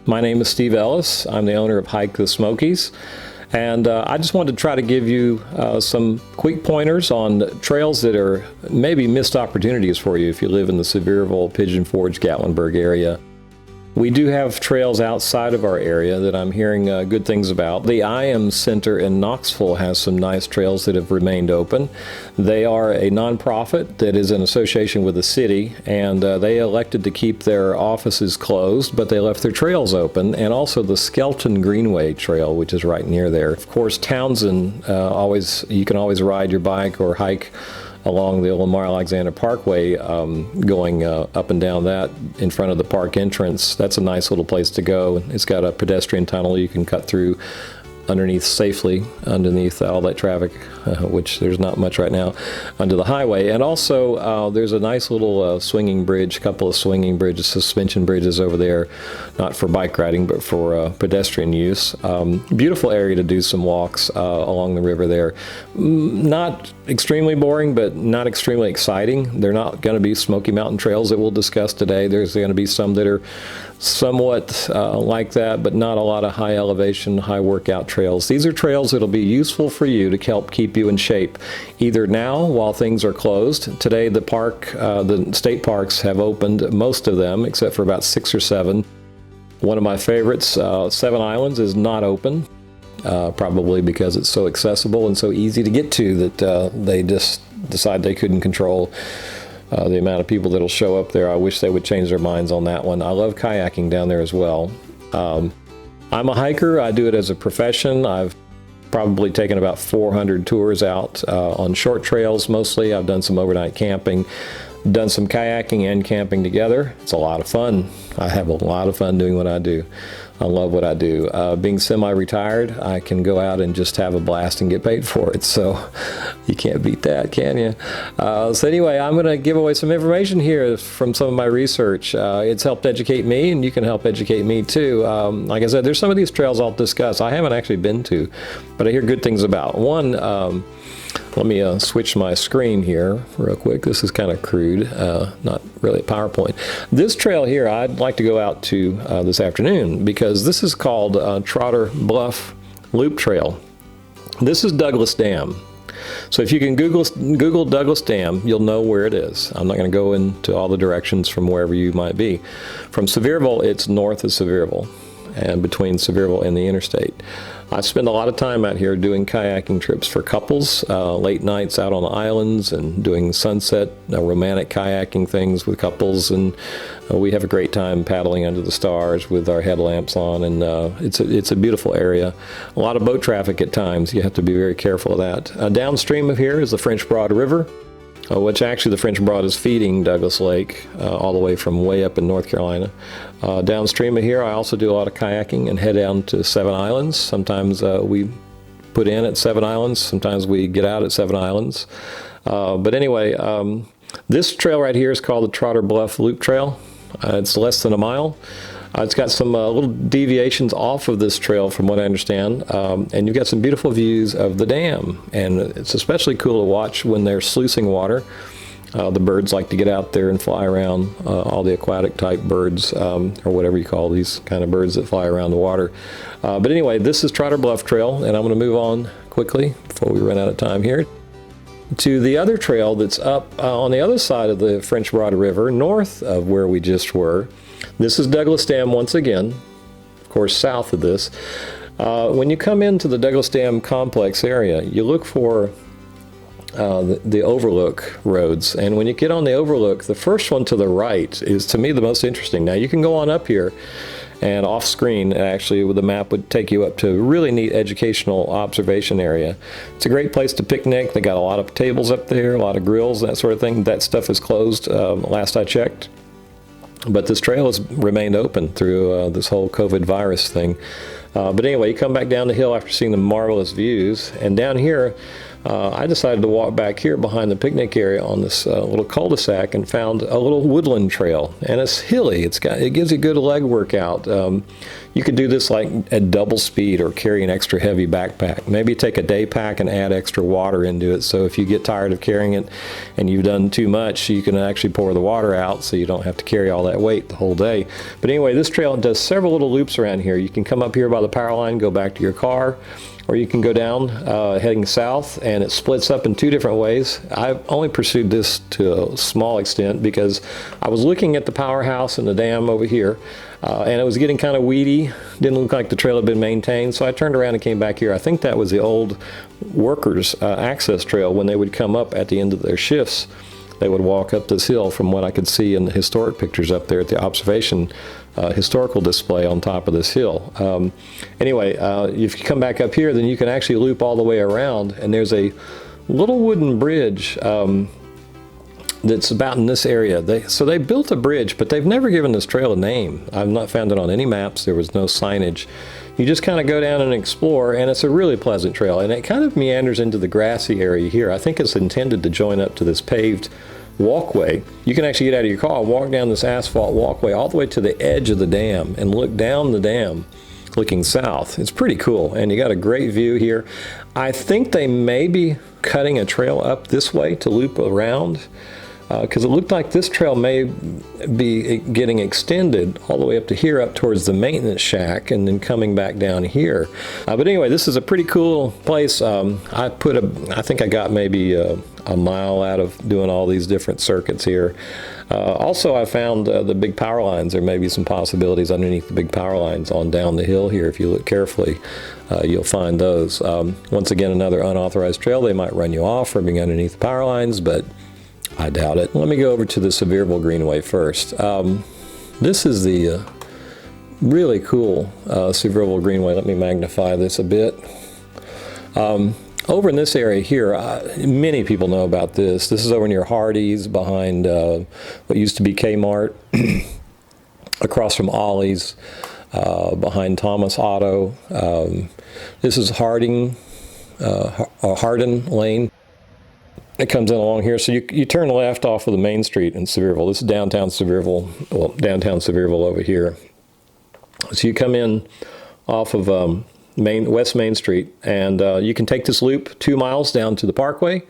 My name is Steve Ellis. I'm the owner of Hike the Smokies. And I just wanted to try to give you some quick pointers on trails that are maybe missed opportunities for you if you live in the Sevierville, Pigeon Forge, Gatlinburg area. We do have trails outside of our area that I'm hearing good things about. The I Am Center in Knoxville has some nice trails that have remained open. They are a nonprofit that is in association with the city, and they elected to keep their offices closed, but they left their trails open, and also the Skelton Greenway Trail, which is right near there. Of course, Townsend, you can always ride your bike or hike along the Lamar Alexander Parkway, going up and down that in front of the park entrance. That's a nice little place to go. It's got a pedestrian tunnel you can cut through safely underneath all that traffic, which there's not much right now, onto the highway. And also there's a nice little swinging bridge, a couple of swinging bridges, suspension bridges over there, not for bike riding but for pedestrian use. Beautiful area to do some walks along the river there. Not extremely boring, but not extremely exciting. They're not going to be Smoky Mountain trails that we'll discuss today. There's going to be some that are somewhat like that, but not a lot of high elevation, high workout trails. These are trails that'll be useful for you to help keep you in shape, either now while things are closed. Today the state parks have opened, most of them, except for about 6 or 7. One of my favorites, Seven Islands, is not open, probably because it's so accessible and so easy to get to that they just decide they couldn't control the amount of people that'll show up there. I wish they would change their minds on that one. I love kayaking down there as well. I'm a hiker. I do it as a profession. I've probably taken about 400 tours out on short trails mostly. I've done some overnight camping, done some kayaking and camping together. It's a lot of fun. I have a lot of fun doing what I do. I love what I do. Being semi-retired, I can go out and just have a blast and get paid for it. So you can't beat that, can you? So anyway, I'm going to give away some information here from some of my research. It's helped educate me, and you can help educate me too. Like I said, there's some of these trails I'll discuss I haven't actually been to, but I hear good things about. One, let me switch my screen here real quick. This is kind of crude, not really a PowerPoint. This trail here I'd like to go out to this afternoon because this is called Trotter Bluff Loop Trail. This is Douglas Dam. So if you can Google Douglas Dam, you'll know where it is. I'm not going to go into all the directions from wherever you might be. From Sevierville, it's north of Sevierville and between Sevierville and the interstate. I spend a lot of time out here doing kayaking trips for couples, late nights out on the islands and doing sunset romantic kayaking things with couples, and we have a great time paddling under the stars with our headlamps on, and it's a beautiful area. A lot of boat traffic at times. You have to be very careful of that. Downstream of here is the French Broad River, which actually the French Broad is feeding Douglas Lake all the way from way up in North Carolina. Downstream of here, I also do a lot of kayaking and head down to Seven Islands. Sometimes we put in at Seven Islands. Sometimes we get out at Seven Islands. But anyway, this trail right here is called the Trotter Bluff Loop Trail. It's less than a mile. It's got some little deviations off of this trail from what I understand, and you've got some beautiful views of the dam, and it's especially cool to watch when they're sluicing water. The birds like to get out there and fly around, all the aquatic type birds, or whatever you call these kind of birds that fly around the water. But anyway, this is Trotter Bluff Trail, and I'm going to move on quickly before we run out of time here to the other trail that's up on the other side of the French Broad River, north of where we just were. This is Douglas Dam once again, of course south of this. When you come into the Douglas Dam complex area, you look for the overlook roads, and when you get on the overlook, the first one to the right is to me the most interesting. Now you can go on up here, and off screen actually with the map would take you up to a really neat educational observation area. It's a great place to picnic. They got a lot of tables up there, a lot of grills, that sort of thing. That stuff is closed last I checked. But this trail has remained open through this whole COVID virus thing. But anyway, you come back down the hill after seeing the marvelous views, and down here I decided to walk back here behind the picnic area on this little cul-de-sac and found a little woodland trail. And it's hilly. It gives you a good leg workout. You could do this like at double speed or carry an extra heavy backpack. Maybe take a day pack and add extra water into it. So if you get tired of carrying it and you've done too much, you can actually pour the water out so you don't have to carry all that weight the whole day. But anyway, this trail does several little loops around here. You can come up here by the power line, go back to your car, or you can go down heading south, and it splits up in two different ways. I've only pursued this to a small extent because I was looking at the powerhouse and the dam over here, and it was getting kind of weedy. Didn't look like the trail had been maintained, so I turned around and came back here. I think that was the old workers' access trail. When they would come up at the end of their shifts, they would walk up this hill from what I could see in the historic pictures up there at the observation historical display on top of this hill. Anyway, if you come back up here, then you can actually loop all the way around, and there's a little wooden bridge that's about in this area. So they built a bridge, but they've never given this trail a name. I've not found it on any maps. There was no signage. You just kind of go down and explore, and it's a really pleasant trail, and it kind of meanders into the grassy area here. I think it's intended to join up to this paved walkway. You can actually get out of your car and walk down this asphalt walkway all the way to the edge of the dam and look down the dam looking south. It's pretty cool, and you got a great view here. I think they may be cutting a trail up this way to loop around, because it looked like this trail may be getting extended all the way up to here, up towards the maintenance shack, and then coming back down here. But anyway, this is a pretty cool place. I think I got maybe a mile out of doing all these different circuits here. Also, I found the big power lines. There may be some possibilities underneath the big power lines on down the hill here. If you look carefully, you'll find those. Once again, another unauthorized trail. They might run you off for being underneath the power lines, but I doubt it. Let me go over to the Sevierville Greenway first. This is the really cool Sevierville Greenway. Let me magnify this a bit. Over in this area here, many people know about this. This is over near Hardee's, behind what used to be Kmart, across from Ollie's, behind Thomas Auto. This is Hardin Lane. It comes in along here, so you turn left off of the main street in Sevierville. This is downtown Sevierville, well, downtown Sevierville over here. So you come in off of West Main Street, and you can take this loop 2 miles down to the Parkway.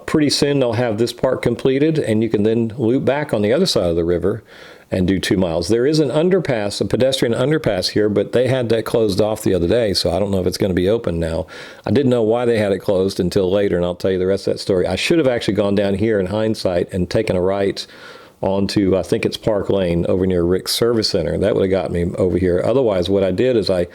Pretty soon they'll have this part completed, and you can then loop back on the other side of the river and do 2 miles. There is an underpass, a pedestrian underpass here, but they had that closed off the other day, so I don't know if it's going to be open now. I didn't know why they had it closed until later, and I'll tell you the rest of that story. I should have actually gone down here in hindsight and taken a right onto, I think it's Park Lane, over near Rick's Service Center. That would have got me over here. Otherwise, what I did is I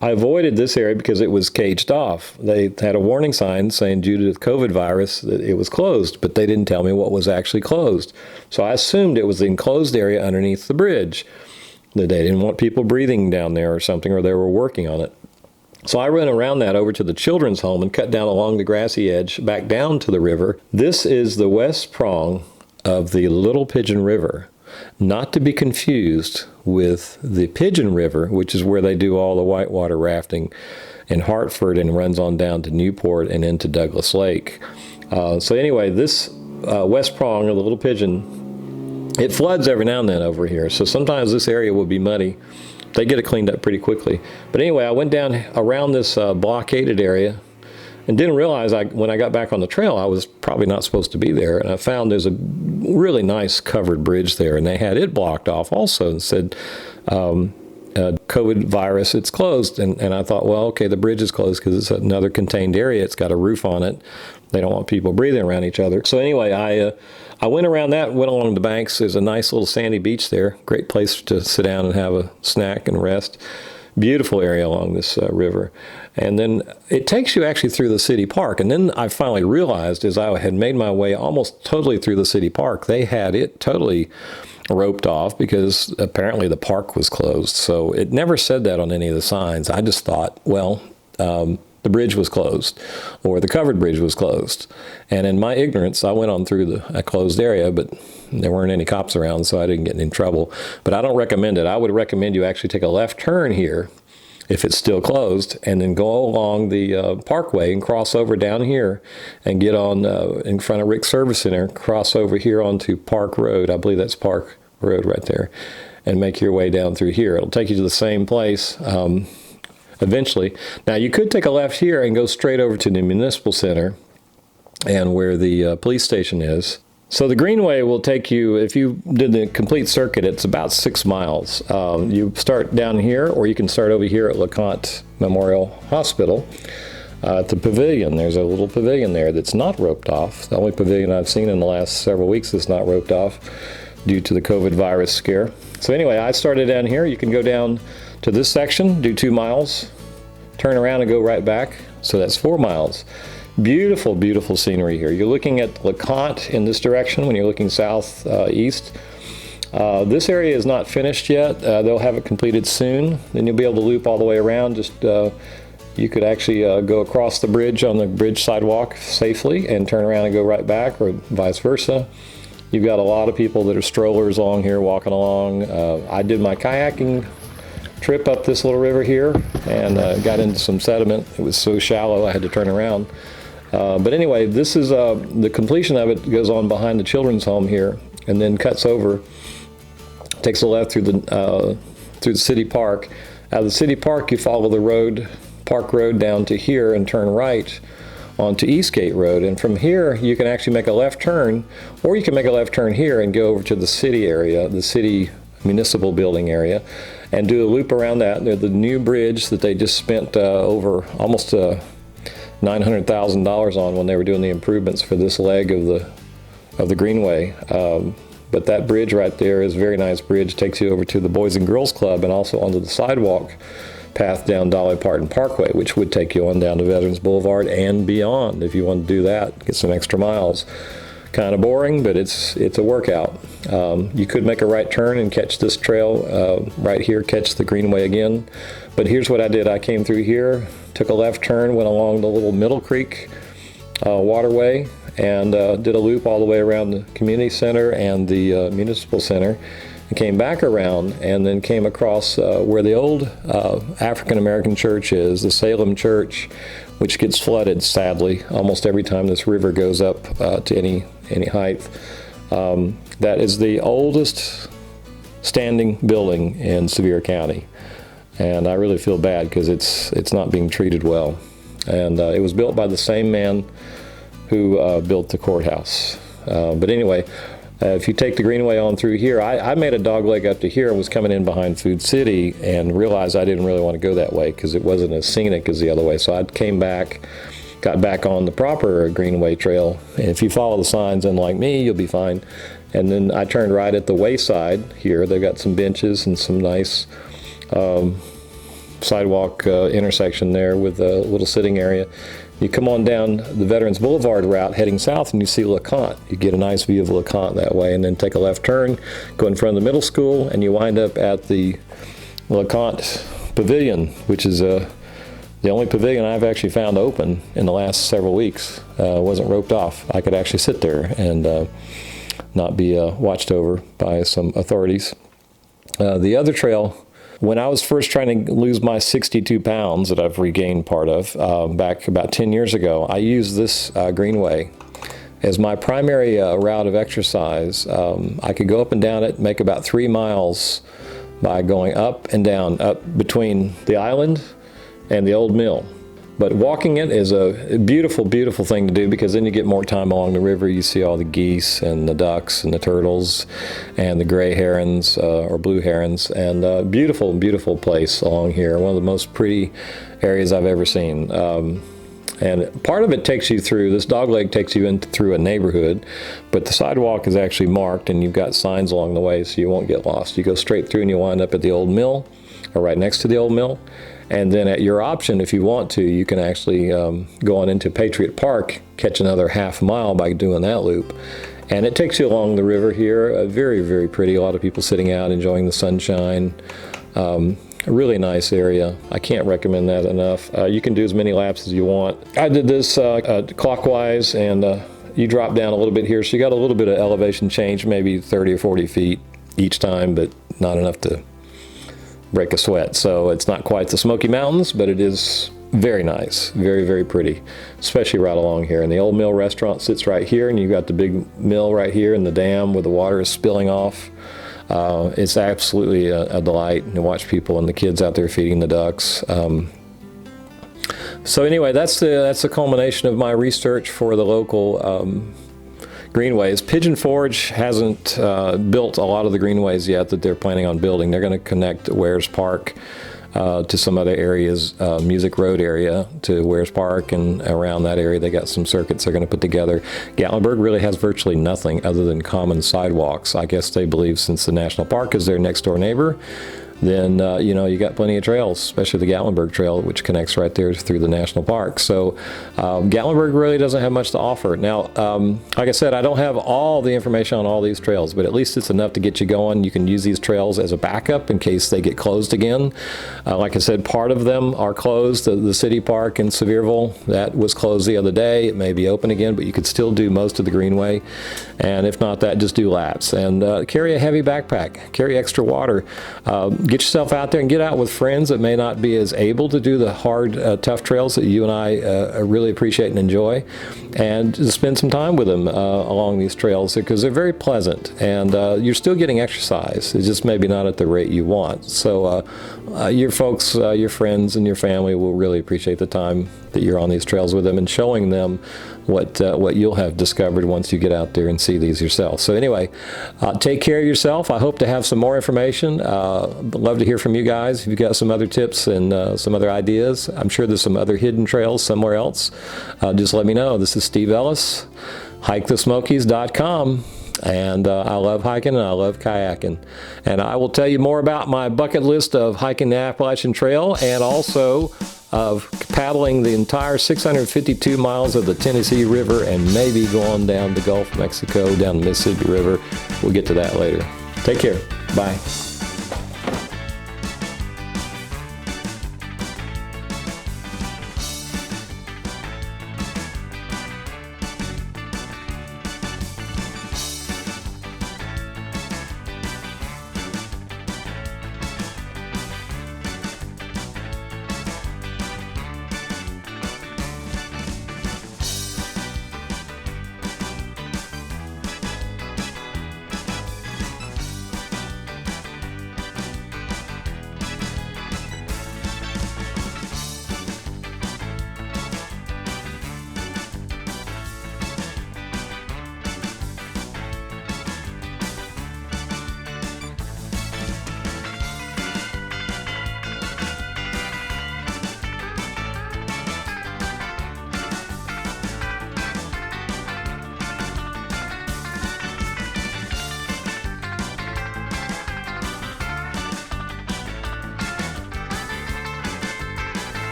avoided this area because it was caged off. They had a warning sign saying due to the COVID virus that it was closed, but they didn't tell me what was actually closed. So I assumed it was the enclosed area underneath the bridge, that they didn't want people breathing down there or something, or they were working on it. So I ran around that over to the children's home and cut down along the grassy edge back down to the river. This is the west prong of the Little Pigeon River, not to be confused with the Pigeon River, which is where they do all the whitewater rafting in Hartford and runs on down to Newport and into Douglas Lake. So anyway, this west prong of the Little Pigeon, it floods every now and then over here. So sometimes this area will be muddy. They get it cleaned up pretty quickly. But anyway, I went down around this blockaded area and didn't realize when I got back on the trail, I was probably not supposed to be there. And I found there's a really nice covered bridge there, and they had it blocked off also and said, COVID virus, it's closed. And I thought, well, okay, the bridge is closed because it's another contained area. It's got a roof on it. They don't want people breathing around each other. So anyway, I went around that, went along the banks. There's a nice little sandy beach there. Great place to sit down and have a snack and rest. Beautiful area along this river. And then it takes you actually through the city park. And then I finally realized, as I had made my way almost totally through the city park, they had it totally roped off because apparently the park was closed. So it never said that on any of the signs. I just thought, well, the bridge was closed or the covered bridge was closed. And in my ignorance, I went on through a closed area, but there weren't any cops around, so I didn't get in trouble. But I don't recommend it. I would recommend you actually take a left turn here if it's still closed, and then go along the parkway and cross over down here and get on in front of Rick's Service Center, cross over here onto Park Road. I believe that's Park Road right there, and make your way down through here. It'll take you to the same place eventually. Now, you could take a left here and go straight over to the Municipal Center and where the police station is. So the Greenway will take you, if you did the complete circuit, it's about 6 miles. You start down here, or you can start over here at LeConte Memorial Hospital at the pavilion. There's a little pavilion there that's not roped off. The only pavilion I've seen in the last several weeks that's not roped off due to the COVID virus scare. So anyway, I started down here. You can go down to this section, do 2 miles, turn around and go right back. So that's 4 miles. Beautiful, beautiful scenery here. You're looking at LeConte in this direction when you're looking southeast. This area is not finished yet. They'll have it completed soon. Then you'll be able to loop all the way around. You could actually go across the bridge on the bridge sidewalk safely and turn around and go right back, or vice versa. You've got a lot of people that are strollers along here, walking along. I did my kayaking trip up this little river here and got into some sediment. It was so shallow I had to turn around. But anyway, this is the completion of it goes on behind the children's home here, and then cuts over, takes a left through the city park. Out of the city park, you follow the road, Park Road, down to here and turn right onto Eastgate Road. And from here, you can actually make a left turn, or you can make a left turn here and go over to the city area, the city municipal building area, and do a loop around that. There's the new bridge that they just spent over almost $900,000 on when they were doing the improvements for this leg of the Greenway. But that bridge right there is a very nice bridge. Takes you over to the Boys and Girls Club and also onto the sidewalk path down Dolly Parton Parkway, which would take you on down to Veterans Boulevard and beyond if you want to do that, get some extra miles. Kind of boring, but it's a workout. You could make a right turn and catch this trail right here, catch the Greenway again. But here's what I did. I came through here, took a left turn, went along the little Middle Creek waterway, and did a loop all the way around the community center and the municipal center, and came back around, and then came across where the old African American church is, the Salem Church, which gets flooded, sadly, almost every time this river goes up to any height. That is the oldest standing building in Sevier County, and I really feel bad because it's not being treated well. And it was built by the same man who built the courthouse. But anyway, if you take the Greenway on through here, I made a dog leg up to here and was coming in behind Food City and realized I didn't really want to go that way because it wasn't as scenic as the other way. So I came back, got back on the proper Greenway trail. And if you follow the signs, unlike me, you'll be fine. And then I turned right at the wayside here. They've got some benches and some nice sidewalk intersection there with a little sitting area. You come on down the Veterans Boulevard route heading south and you see LeConte. You get a nice view of LeConte that way, and then take a left turn, go in front of the middle school, and you wind up at the LeConte Pavilion, which is the only pavilion I've actually found open in the last several weeks. Wasn't roped off. I could actually sit there and not be watched over by some authorities. The other trail, when I was first trying to lose my 62 pounds that I've regained part of back about 10 years ago, I used this Greenway as my primary route of exercise. I could go up and down it, make about 3 miles by going up and down, up between the island and the old mill. But walking it is a beautiful, beautiful thing to do because then you get more time along the river. You see all the geese and the ducks and the turtles and the gray herons or blue herons, and beautiful, beautiful place along here. One of the most pretty areas I've ever seen. And part of it takes you through, this dogleg takes you in through a neighborhood, but the sidewalk is actually marked and you've got signs along the way so you won't get lost. You go straight through and you wind up at the old mill, or right next to the old mill. And then at your option, if you want to, you can actually go on into Patriot Park, catch another half mile by doing that loop. And it takes you along the river here, very, very pretty. A lot of people sitting out enjoying the sunshine. A really nice area. I can't recommend that enough. You can do as many laps as you want. I did this clockwise, and you drop down a little bit here. So you got a little bit of elevation change, maybe 30 or 40 feet each time, but not enough to break a sweat. So it's not quite the Smoky Mountains, but it is very nice, very, very pretty, especially right along here. And the Old Mill restaurant sits right here, and you've got the big mill right here and the dam where the water is spilling off. It's absolutely a delight to watch people and the kids out there feeding the ducks. So anyway, that's the culmination of my research for the local greenways. Pigeon Forge hasn't built a lot of the greenways yet that they're planning on building. They're going to connect Wares Park to some other areas, Music Road area to Wares Park, and around that area they got some circuits they're going to put together. Gatlinburg really has virtually nothing other than common sidewalks. I guess they believe since the national park is their next door neighbor, then you know, you got plenty of trails, especially the Gatlinburg Trail, which connects right there through the national park. So Gatlinburg really doesn't have much to offer. Now, like I said, I don't have all the information on all these trails, but at least it's enough to get you going. You can use these trails as a backup in case they get closed again. Like I said, part of them are closed. The city park in Sevierville, that was closed the other day. It may be open again, but you could still do most of the greenway. And if not that, just do laps. And carry a heavy backpack, carry extra water. Get yourself out there and get out with friends that may not be as able to do the hard, tough trails that you and I really appreciate and enjoy, and just spend some time with them along these trails, because they're very pleasant, and you're still getting exercise. It's just maybe not at the rate you want. So your folks, your friends and your family will really appreciate the time that you're on these trails with them and showing them what you'll have discovered once you get out there and see these yourself. So anyway, take care of yourself. I hope to have some more information. Love to hear from you guys. If you've got some other tips and some other ideas, I'm sure there's some other hidden trails somewhere else. Just let me know. This is Steve Ellis, HikeTheSmokies.com. And I love hiking and I love kayaking. And I will tell you more about my bucket list of hiking the Appalachian Trail, and also of paddling the entire 652 miles of the Tennessee River, and maybe going down the Gulf of Mexico, down the Mississippi River. We'll get to that later. Take care. Bye.